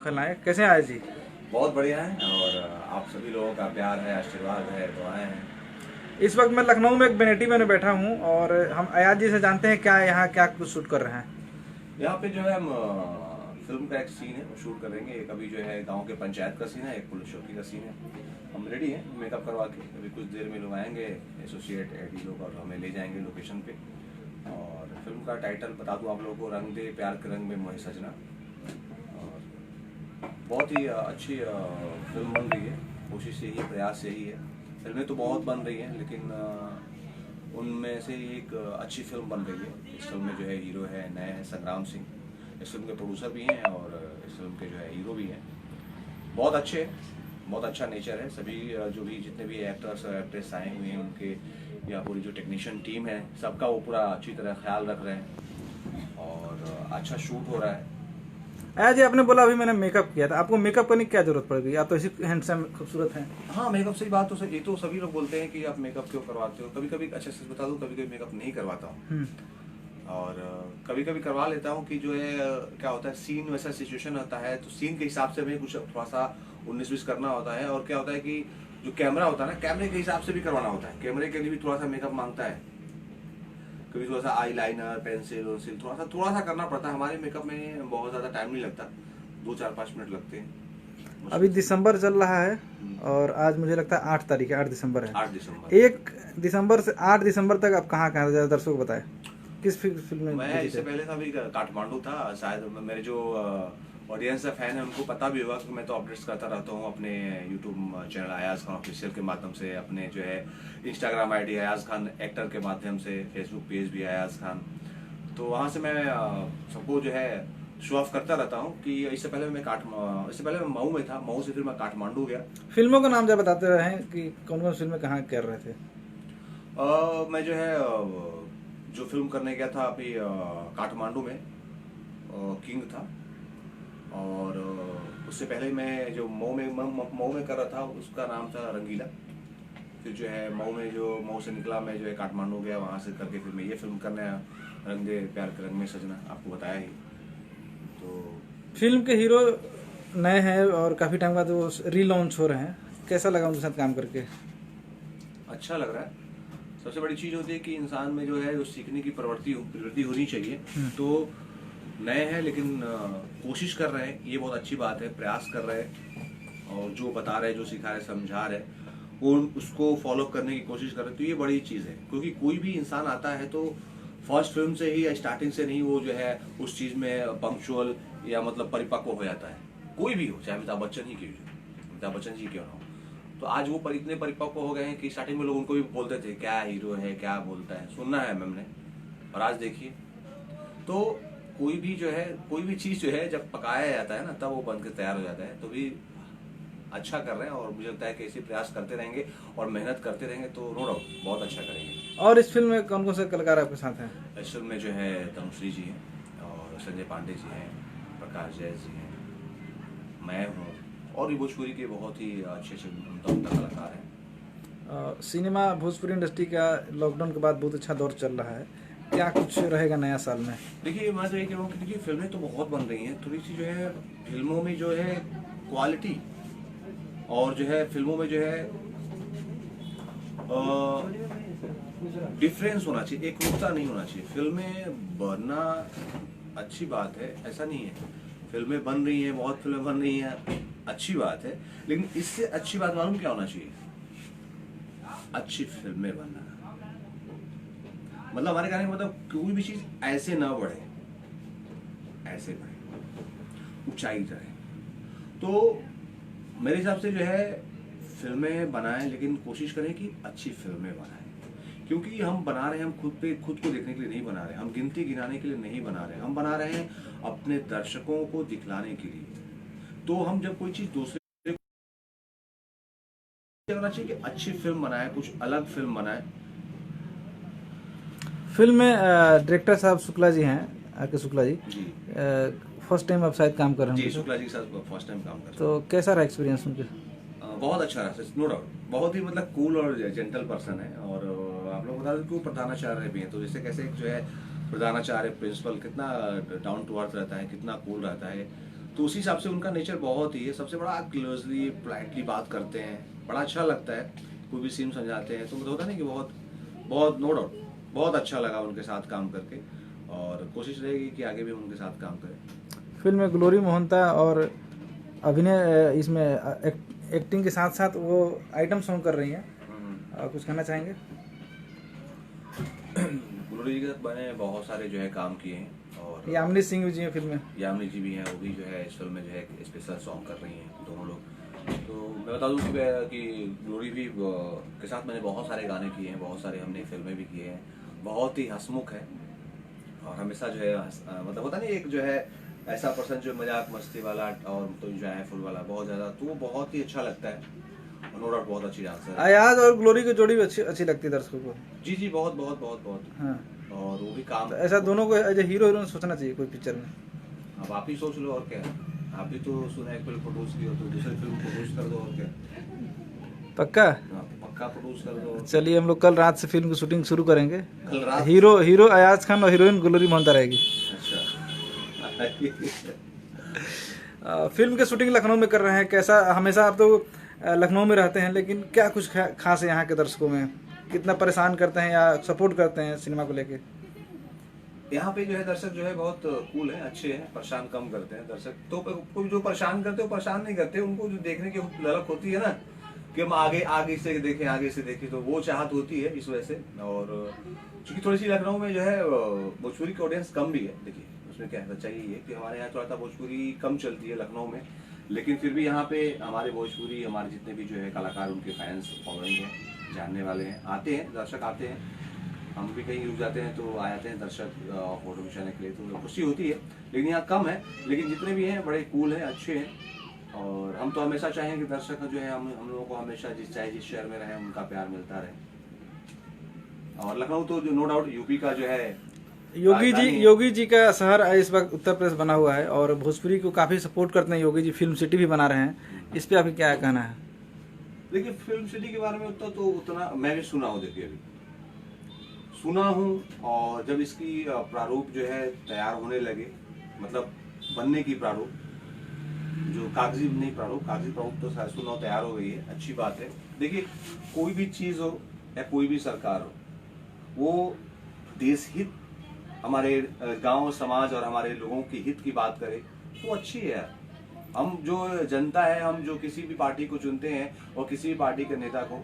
खलनायक कैसे हैं आयज जी? बहुत बढ़िया है। और आप सभी लोगों का प्यार है, आशीर्वाद है, दुआएं हैं। इस वक्त मैं लखनऊ में एक बेनेटी में बैठा हूँ और हम अयाज जी से जानते हैं क्या यहाँ क्या कुछ शूट कर रहे हैं। यहाँ पे जो है हम फिल्म का एक सीन है वो शूट करेंगे। एक अभी जो है गांव के पंचायत का सीन है, एक पुलिस चौकी का सीन है। हम रेडी हैं मेकअप करवा के। अभी कुछ देर में लोग आएंगे, एसोसिएट एडी लोग, और हमें ले जाएंगे लोकेशन पे। और फिल्म का टाइटल बता दूँ आप लोगों को, रंग दे प्यार के रंग में मोहे सजना। और बहुत ही अच्छी फिल्म बन रही है। कोशिश यही है, प्रयास यही है। फिल्में तो बहुत बन रही हैं, लेकिन उनमें से एक अच्छी फिल्म बन रही है। इस फिल्म में जो है हीरो है, नए हैं संग्राम सिंह। इस फिल्म के प्रोड्यूसर भी हैं और इस फिल्म के जो है हीरो भी हैं। बहुत अच्छे हैं, बहुत अच्छा नेचर है। सभी जो भी जितने भी एक्टर्स और एक्ट्रेस आए हुए हैं उनके, या पूरी जो टेक्नीशियन टीम है, सबका वो पूरा अच्छी तरह ख्याल रख रहे हैं और अच्छा शूट हो रहा है। अयाज जी, आपने बोला अभी मैंने मेकअप किया था, आपको मेकअप करने की क्या जरूरत पड़ गई? आप तो ऐसी हैंडसम खूबसूरत हैं। हाँ, मेकअप से ही बात तो सही। ये तो सभी लोग बोलते हैं कि आप मेकअप क्यों करवाते हो। कभी कभी, अच्छा सच बता दूं, कभी कभी मेकअप नहीं करवाता हूँ। और कभी कभी करवा लेता हूँ कि जो है क्या होता है, सीन वैसा सिचुएशन होता है तो सीन के हिसाब से हमें कुछ थोड़ा सा 19-20 करना होता है। और क्या होता है कि जो कैमरा होता है ना, कैमरे के हिसाब से भी करवाना होता है। कैमरे के लिए भी थोड़ा सा मेकअप मांगता है। कभी थोड़ा सा आई लाइनर, पेंसिल वेंसिल थोड़ा सा करना पड़ता है। हमारे मेकअप में बहुत ज़्यादा टाइम नहीं लगता, 2-4-5 मिनट लगते हैं अभी मुश्किल से। दिसंबर चल रहा है और आज मुझे लगता है 8 तारीख है, 8 दिसंबर है। 8 दिसंबर। 1 दिसंबर से 8 दिसंबर तक आप कहाँ कहाँ ज़्यादा दर्शकों को बताएं, किस फिल्म में मैं बिजी इससे थे? पहले था, भी काठमांडू था। शायद मेरे जो ऑडियंस है, फैन है, उनको पता भी होगा कि मैं तो अपडेट्स करता रहता हूँ अपने YouTube channel Ayaz Khan official के माध्यम से, अपने जो है Instagram ID Ayaz Khan actor के माध्यम से, फेसबुक पेज भी अयाज खान। तो वहाँ से मैं सबको जो है शो ऑफ करता रहता हूँ कि इससे पहले मैं मऊ में था। मऊ से फिर मैं काठमांडू गया। फिल्मों का नाम जब बताते रहे हैं कि कौन कौन फिल्में कहाँ कर रहे थे। मैं जो है जो फिल्म करने गया था अभी काठमांडू में, किंग था। और उससे पहले मैं जो मऊ में कर रहा था, उसका नाम था रंगीला। फिर जो है मऊ से निकला, मैं जो है काठमांडू गया, वहाँ से करके फिर मैं ये फिल्म करने आया, रंग दे प्यार के रंग में सजना, आपको बताया ही। तो फिल्म के हीरो नए हैं और काफ़ी टाइम बाद वो रीलॉन्च हो रहे हैं, कैसा लगा उनके साथ काम करके? अच्छा लग रहा है। सबसे बड़ी चीज़ होती है कि इंसान में जो है जो सीखने की प्रवृत्ति होनी चाहिए। तो नए हैं लेकिन कोशिश कर रहे हैं, ये बहुत अच्छी बात है। प्रयास कर रहे हैं और जो बता रहे हैं, जो सिखा रहे, समझा रहे, वो उसको फॉलो करने की कोशिश कर रहे हैं। तो ये बड़ी चीज़ है, क्योंकि कोई भी इंसान आता है तो फर्स्ट फिल्म से ही या स्टार्टिंग से नहीं वो जो है उस चीज़ में पंक्चुअल या मतलब परिपक्व हो जाता है। कोई भी हो, चाहे अमिताभ बच्चन ही क्यों हो, अमिताभ बच्चन जी क्यों ना हो। तो आज वो इतने परिपक्व हो गए हैं कि स्टार्टिंग में लोग उनको भी बोलते थे क्या हीरो है, क्या बोलता है, सुनना है मैम ने। और आज देखिए, तो कोई भी चीज जो है जब पकाया जाता है ना, तब वो बन के तैयार हो जाता है। तो भी अच्छा कर रहे हैं और मुझे लगता है कि ऐसे प्रयास करते रहेंगे और मेहनत करते रहेंगे तो नो डाउट बहुत अच्छा करेंगे। और इस फिल्म में कौन कौन से कलाकार आपके साथ हैं? इस फिल्म में जो है तनुश्री जी हैं और संजय पांडे जी हैं, प्रकाश जैस जी हैं, मैं हूँ, और भी भोजपुरी के बहुत ही अच्छे अच्छे उम्दा कलाकार हैं। सिनेमा भोजपुरी इंडस्ट्री का लॉकडाउन के बाद बहुत अच्छा दौर चल रहा है, क्या कुछ रहेगा नया साल में? देखिए, मैं तो ये कह रहा हूँ कि देखिए फिल्में तो बहुत बन रही हैं, थोड़ी सी जो है फिल्मों में जो है क्वालिटी, और जो है फिल्मों में जो है डिफरेंस होना चाहिए, एक रूपता नहीं होना चाहिए। फिल्में बनना अच्छी बात है, ऐसा नहीं है। फिल्में बन रही हैं, बहुत फिल्में बन रही हैं, अच्छी बात है। लेकिन इससे अच्छी बात मालूम क्या होना चाहिए? अच्छी फिल्में बनना। मतलब हमारे कहने का मतलब कोई भी चीज ऐसे ना बढ़े, ऐसे बढ़े, ऊंचाई रहे। तो मेरे हिसाब से जो है फिल्में बनाएं, लेकिन कोशिश करें कि अच्छी फिल्में बनाएं। क्योंकि हम बना रहे हैं, हम खुद को देखने के लिए नहीं बना रहे, हम गिनती गिनाने के लिए नहीं बना रहे, हम बना रहे हैं अपने दर्शकों को दिखलाने के लिए। तो हम जब कोई चीज दूसरे करना चाहिए कि अच्छी फिल्म बनाए, कुछ अलग फिल्म बनाए। फिल्म में डायरेक्टर साहब शुक्ला जी हैं, आर के शुक्ला जी। जी फर्स्ट टाइम आप शायद काम कर रहे हैं जी, उनके साथ, शुक्ला जी के साथ फर्स्ट टाइम काम कर रहे हैं। तो कैसा रहा एक्सपीरियंस उनके? बहुत अच्छा रहा, नो डाउट। बहुत ही मतलब कूल और जेंटल पर्सन है। और आप लोग बता दें कि वो प्रधानाचार्य भी हैं। तो जैसे कैसे जो है प्रधानाचार्य प्रिंसिपल कितना डाउन टू अर्थ रहता है, कितना कूल रहता है, तो उसी हिसाब से उनका नेचर बहुत ही है, सबसे बड़ा क्लोजली पोलाइटली बात करते हैं, बड़ा अच्छा लगता है, कोई भी सीन समझाते हैं तो मतलब होता नहीं कि बहुत बहुत नो डाउट बहुत अच्छा लगा उनके साथ काम करके, और कोशिश रहेगी कि आगे भी हम उनके साथ काम करें। फिल्म में ग्लोरी मोहंता और अभिनय इसमें एक्टिंग के साथ साथ वो आइटम सॉन्ग कर रही हैं, कुछ कहना चाहेंगे? ग्लोरी के साथ मैंने बहुत सारे जो है काम किए हैं, और यामिनी सिंह जी हैं फिल्म में, यामिनी जी भी हैं, वो भी जो है इस फिल्म में जो है स्पेशल सॉन्ग कर रही हैं दोनों लोग। तो मैं बता दूं कि ग्लोरी भी के साथ मैंने बहुत सारे गाने किए हैं, बहुत सारे हमने फिल्में भी किए हैं, बहुत ही हंसमुख है और हमेशा जो है मतलब होता नहीं एक जो है ऐसा पर्सन जो मजाक मस्ती वाला और तो जो है फुल वाला बहुत ज़्यादा, तो वो बहुत ही अच्छा लगता है, नो डाउट बहुत अच्छी डांसर है। अयाज और ग्लोरी की जोड़ी भी अच्छी लगती है दर्शकों को। जी जी बहुत बहुत बहुत बहुत। हाँ, और वो भी काम तो ऐसा दोनों को एज हीरो हीरोइन सोचना चाहिए कोई पिक्चर में। अब आप ही सोच लो और क्या, आप भी तो सुना एक फिल्म प्रोड्यूस की हो तो दूसरी फिल्म प्रोड्यूस कर दो और क्या। पक्का पक्का प्रोड्यूस कर दो। चलिए हम लोग कल रात से फिल्म की शूटिंग शुरू करेंगे। कल रात हीरो अयाज खान और हीरोइन ग्लोरी मोहंता रहेगी। अच्छा फिल्म की शूटिंग लखनऊ में कर रहे हैं, कैसा? हमेशा आप तो लखनऊ में रहते हैं, लेकिन क्या कुछ खास है यहाँ के दर्शकों में? कितना परेशान करते हैं या सपोर्ट करते हैं सिनेमा को लेके? यहाँ पे जो है दर्शक जो है बहुत कूल है, अच्छे हैं, परेशान कम करते हैं दर्शक। तो कोई जो परेशान करते हैं परेशान नहीं करते, उनको जो देखने की ललक होती है ना कि हम आगे से देखें तो वो चाहत होती है इस वजह से। और क्योंकि थोड़ी सी लखनऊ में जो है भोजपुरी की ऑडियंस कम भी है, देखिए उसमें क्या है, सच्चाई है कि हमारे यहाँ थोड़ा सा भोजपुरी कम चलती है लखनऊ में, लेकिन फिर भी यहाँ पे हमारे भोजपुरी हमारे जितने भी जो है कलाकार उनके फैंस फॉलोइंग है, जानने वाले हैं, आते हैं दर्शक आते हैं, हम भी कहीं रुक जाते हैं तो आ जाते हैं दर्शक फोटो खिंचाने के लिए, तो खुशी होती है। लेकिन यहाँ कम है, लेकिन जितने भी हैं बड़े कूल हैं, अच्छे हैं, और हम तो हमेशा चाहें कि दर्शक जो है हम लोगों को हमेशा चाहे जिस शहर में रहे उनका प्यार मिलता रहे। और लखनऊ तो जो नो डाउट यूपी का जो है योगी जी का शहर इस वक्त उत्तर प्रदेश बना हुआ है और भोजपुरी को काफी सपोर्ट करते हैं योगी जी, फिल्म सिटी भी बना रहे हैं, इस पे आपकी क्या कहना है? देखिए फिल्म सिटी के बारे में उतना मैं भी सुना हूँ, देखिए अभी सुना हूँ, और जब इसकी प्रारूप जो है तैयार होने लगे, मतलब बनने की प्रारूप जो कागजी प्रारूप तो सुना तैयार हो गई है, अच्छी बात है। देखिए कोई भी चीज हो या कोई भी सरकार हो, वो देश हित, हमारे गांव समाज और हमारे लोगों के हित की बात करे तो अच्छी है यार। हम जो जनता है, हम जो किसी भी पार्टी को चुनते हैं और किसी भी पार्टी के नेता को,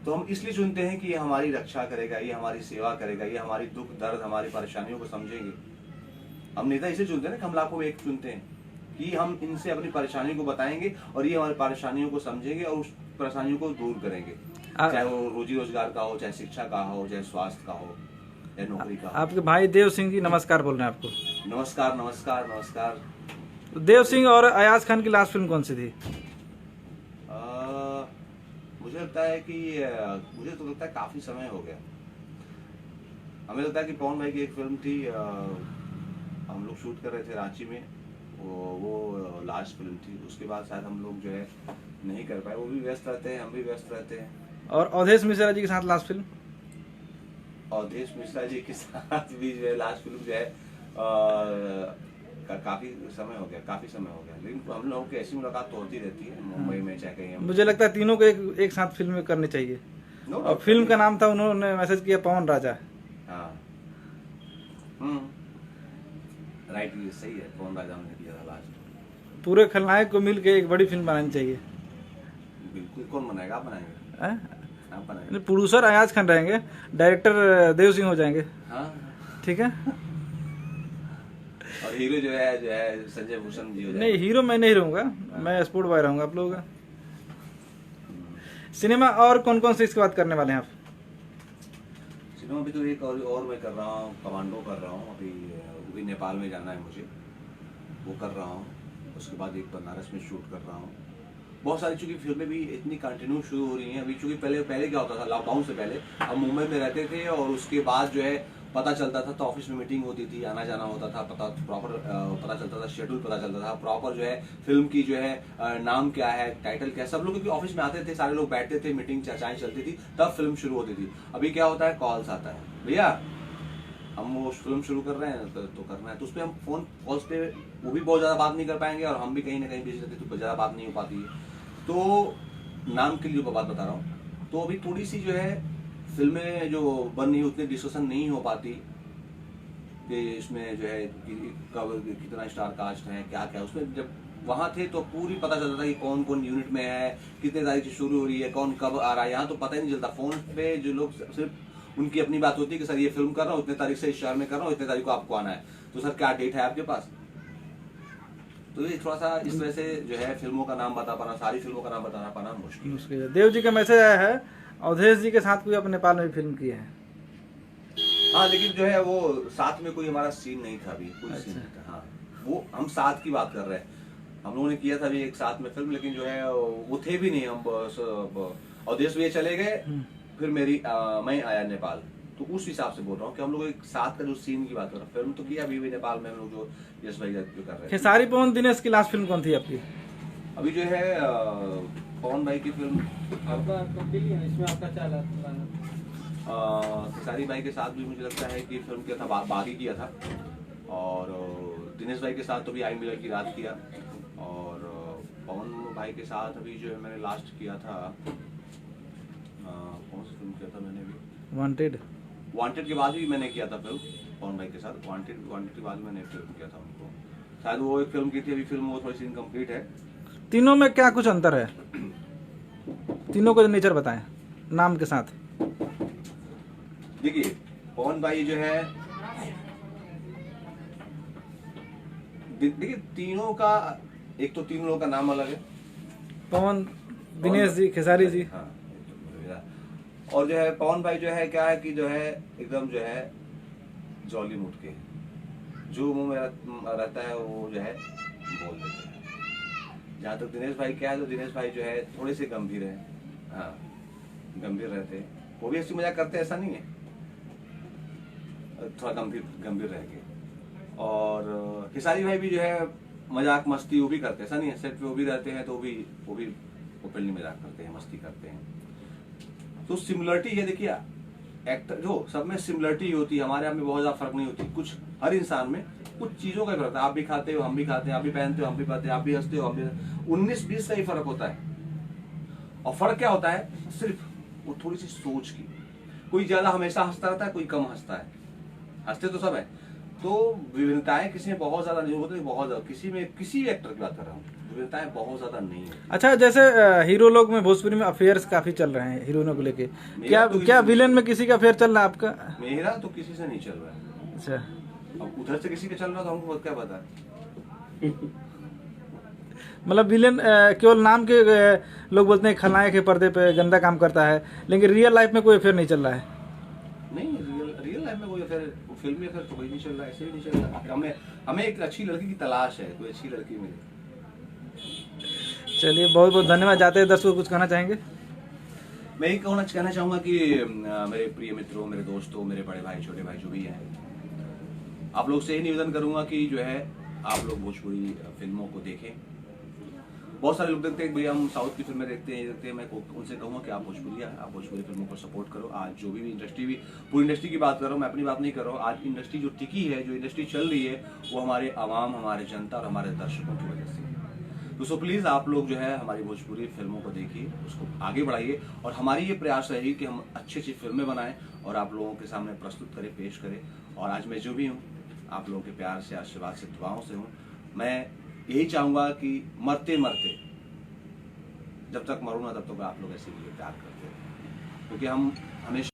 तो हम इसलिए चुनते हैं कि ये हमारी रक्षा करेगा, ये हमारी सेवा करेगा, ये हमारी दुख दर्द हमारी परेशानियों को समझेंगे। हम नेता इसलिए चुनते हैं ना कि हम लाखों में एक चुनते हैं कि हम इनसे अपनी परेशानियों को बताएंगे और ये हमारी परेशानियों को समझेंगे और उस परेशानियों को दूर करेंगे, चाहे वो रोजी रोजगार का हो, चाहे शिक्षा का हो, चाहे स्वास्थ्य का हो, या नौकरी का। आपके भाई देव सिंह जी नमस्कार बोल रहे हैं आपको। नमस्कार नमस्कार नमस्कार। तो देव सिंह और अयाज खान की लास्ट फिल्म कौन सी थी? मुझे लगता है काफी समय हो गया। हमें लगता है कि पवन भाई की एक फिल्म थी, हम लोग शूट कर रहे थे रांची में, वो लास्ट फिल्म थी। उसके बाद शायद हम लोग जो है नहीं कर पाए, वो भी व्यस्त रहते हैं, हम भी व्यस्त रहते हैं। और अवधेश मिश्रा जी के साथ लास्ट फिल्म? अवधेश मिश्रा जी के साथ भी जो है लास्ट फिल्म जो है काफी समय हो गया, लेकिन हम लोगों की ऐसी मुलाकात तो होती रहती है मुंबई में, चाहे कहीं। मुझे लगता है तीनों को एक साथ फिल्म करनी चाहिए। और फिल्म का नाम था, उन्होंने मैसेज किया, पवन राजा। हाँ राइट, ये सही है, पवन राजा ने किया था लास्ट। पूरे खलनायक को मिल के एक बड़ी फिल्म बनानी चाहिए। बिल्कुल, कौन बनाएगा? आप बनाएंगे? प्रोड्यूसर अयाज खान रहेंगे, डायरेक्टर देव सिंह हो जाएंगे। हाँ ठीक है। और हीरो जो है संजय भूषण जी हो जाएंगे। नहीं, हीरो मैं नहीं रहूंगा, मैं स्पोर्ट बॉय रहूंगा आप लोगों का। सिनेमा और कौन कौन से इसके बाद करने वाले हैं आप? सिनेमा भी तो एक और मैं कर रहा हूँ, कमांडो कर रहा हूँ अभी, वो भी नेपाल में जाना है मुझे, वो कर रहा हूँ। उसके बाद एक बनारस में शूट कर रहा हूँ। बहुत सारी चूंकि फिल्में भी इतनी कंटिन्यू शुरू हो रही हैं अभी, चूंकि पहले क्या होता था, लॉकडाउन से पहले हम मुंबई में रहते थे और उसके बाद जो है पता चलता था तो ऑफिस में मीटिंग होती थी, आना जाना होता था, पता चलता था, शेड्यूल पता चलता था प्रॉपर, जो है फिल्म की जो है नाम क्या है, टाइटल क्या है, सब लोग क्योंकि ऑफिस में आते थे, सारे लोग बैठते थे, मीटिंग चर्चाएं चलती थी, तब फिल्म शुरू होती थी। अभी क्या होता है, कॉल्स आता है, भैया हम वो फिल्म शुरू कर रहे हैं तो करना है, तो उस पर हम फोन कॉल्स पे वो भी बहुत ज़्यादा बात नहीं कर पाएंगे और हम भी कहीं ना कहीं बिजी रहते तो ज़्यादा बात नहीं हो पाती है। तो नाम के लिए बात बता रहा हूँ, तो अभी थोड़ी सी जो है फिल्में जो बन रही उतनी डिस्कशन नहीं हो पाती कि इसमें जो है कब कितना स्टार कास्ट है क्या क्या। उसमें जब वहाँ थे तो पूरी पता चलता था कि कौन कौन यूनिट में है, कितने तारीख से शुरू हो रही है, कौन कब आ रहा है। यहाँ तो पता ही नहीं चलता। फोन पे जो लोग सिर्फ उनकी अपनी बात होती है कि सर ये फिल्म कर रहा हूँ, इतने तारीख से इस शहर में कर रहा हूँ, इतने तारीख को आपको आना है, तो सर क्या डेट है आपके पास। तो ये थोड़ा सा इस तरह से जो है फिल्मों का नाम बता पाना, सारी फिल्मों का नाम बता पाना मुश्किल है। देव जी का मैसेज आया है, अवधेश जी के साथ कोई अपने नेपाल में भी फिल्म की है। हाँ, लेकिन जो है वो साथ में कोई हमारा सीन नहीं था अभी, कोई सीन नहीं था। हाँ, वो हम साथ की बात कर रहे हैं। हम लोगों ने किया था अभी एक साथ में फिल्म, लेकिन जो है वो थे भी नहीं। हम अवधेश भैया चले गए, फिर मैं आया नेपाल, तो उस हिसाब से बोल रहा हूँ कि हम लोग एक साथ का जो सीन की बात कर रहे हैं। फिल्म तो किया अभी भी नेपाल में हम लोग जो यश भाई जो कर रहे हैं। खेसारी पवन दिनेश की लास्ट फिल्म कौन थी आपकी? अभी जो है पवन भाई की फिल्म इसमें आपका क्या लगता है? खेसारी भाई के साथ भी मुझे लगता है कि फिल्म किया था, बागी किया था, और दिनेश भाई के साथ तो भी आई मिलर की रात किया, और पवन भाई के साथ अभी जो है मैंने लास्ट किया था, कौन सी फिल्म किया था मैंने भी, वांटेड के बाद भी मैंने किया था फिल्म पवन भाई के साथ। वांटेड के बाद मैंने फिल्म किया था उनको, शायद वो एक फिल्म की थी। अभी फिल्म वो थोड़ी सी इनकम्प्लीट है। तीनों में क्या कुछ अंतर है? तीनों को नेचर बताएं नाम के साथ। देखिए पवन भाई जो है, देखिए तीनों का, एक तो तीनों लोगों का नाम अलग है, पवन, दिनेश जी, खेसारी जी। हाँ, और जो है पवन भाई जो है क्या है कि जो है एकदम जो है जॉली मूड के, जो मुंह में रहता है वो जो है बोल देते हैं। जहाँ तक दिनेश भाई क्या है, तो दिनेश भाई जो है थोड़े से गंभीर है। हाँ, गंभीर रहते हैं, वो भी हंसी मजाक करते हैं, ऐसा नहीं है, थोड़ा गंभीर रहेंगे। और खेसारी भाई भी जो है मजाक मस्ती वो भी करते हैं, ऐसा नहीं है, सेट पे वो भी रहते हैं तो वो भी ओपनली मजाक करते हैं, मस्ती करते हैं। तो सिमिलरिटी है, देखिए एक्टर जो सब में सिमिलरिटी होती है, हमारे आप में बहुत ज्यादा फर्क नहीं होती। कुछ हर इंसान में कुछ चीजों का फर्क है। आप भी खाते हो, हम भी खाते हैं, आप भी पहनते हो, हम भी पहनते हैं, आप भी हंसते हो, हम भी 19-20 का ही फर्क होता है। और फर्क क्या होता है? सिर्फ वो थोड़ी सी सोच की। कोई ज्यादा हमेशा हंसता रहता है, कोई कम हंसता है। हंसते तो सब है, तो विभिन्नताएं किसी में बहुत ज्यादा नहीं होती, बहुत ज्यादा किसी एक्टर की बात कर रहा हूँ, विभिन्नताएं बहुत ज्यादा नहीं है। अच्छा, जैसे हीरो लोग में भोजपुरी में अफेयर्स काफी चल रहे हैं हीरोइनों को लेके, क्या विलेन में किसी का अफेयर चल रहा है आपका? मेरा तो किसी से नहीं चल रहा है। अच्छा, अब उधर से किसी का चल रहा तो हमको क्या पता है। मतलब विलेन केवल नाम के लोग बोलते हैं खलनायक है, पर्दे पे गंदा काम करता है, लेकिन रियल लाइफ में कोई अफेयर नहीं चल रहा है। नहीं, रियल लाइफ में कोई अफेयर, फिल्मी अफेयर तो कोई नहीं चल रहा है, ऐसे ही नहीं चल रहा। हमें एक अच्छी लड़की की तलाश है, कोई अच्छी लड़की मिले। चलिए, बहुत बहुत धन्यवाद। जाते हैं दर्शकों को कुछ कहना चाहेंगे? मैं यही कहना चाहूंगा कि मेरे प्रिय मित्रों, मेरे दोस्तों, मेरे बड़े भाई, छोटे भाई जो भी हैं, आप लोग से यही निवेदन करूंगा कि जो है आप लोग भोजपुरी फिल्मों को देखें। बहुत सारे लोग देखते हैं भैया हम साउथ की फिल्में देखते हैं, ये देखते हैं। मैं उनसे कहूँगा कि आप भोजपुरी फिल्मों को सपोर्ट करो। आज जो भी इंडस्ट्री, पूरी इंडस्ट्री की बात कर रहा हूँ, मैं अपनी बात नहीं कर रहा हूँ। आज इंडस्ट्री जो टिकी है, जो इंडस्ट्री चल रही है, वो हमारे आवाम, हमारे जनता और हमारे दर्शकों की वजह से। तो सो प्लीज़ आप लोग जो है हमारी भोजपुरी फिल्मों को देखिए, उसको आगे बढ़ाइए, और हमारी ये प्रयास रहेगी कि हम अच्छी फिल्में बनाएं और आप लोगों के सामने प्रस्तुत करें, पेश करें। और आज मैं जो भी हूँ आप लोगों के प्यार से, आशीर्वाद से, दुआओं से हूँ। मैं यही चाहूँगा कि मरते मरते जब तक मरूँ ना तब तक आप लोग ऐसे ही प्यार करते हैं, क्योंकि हम हमेशा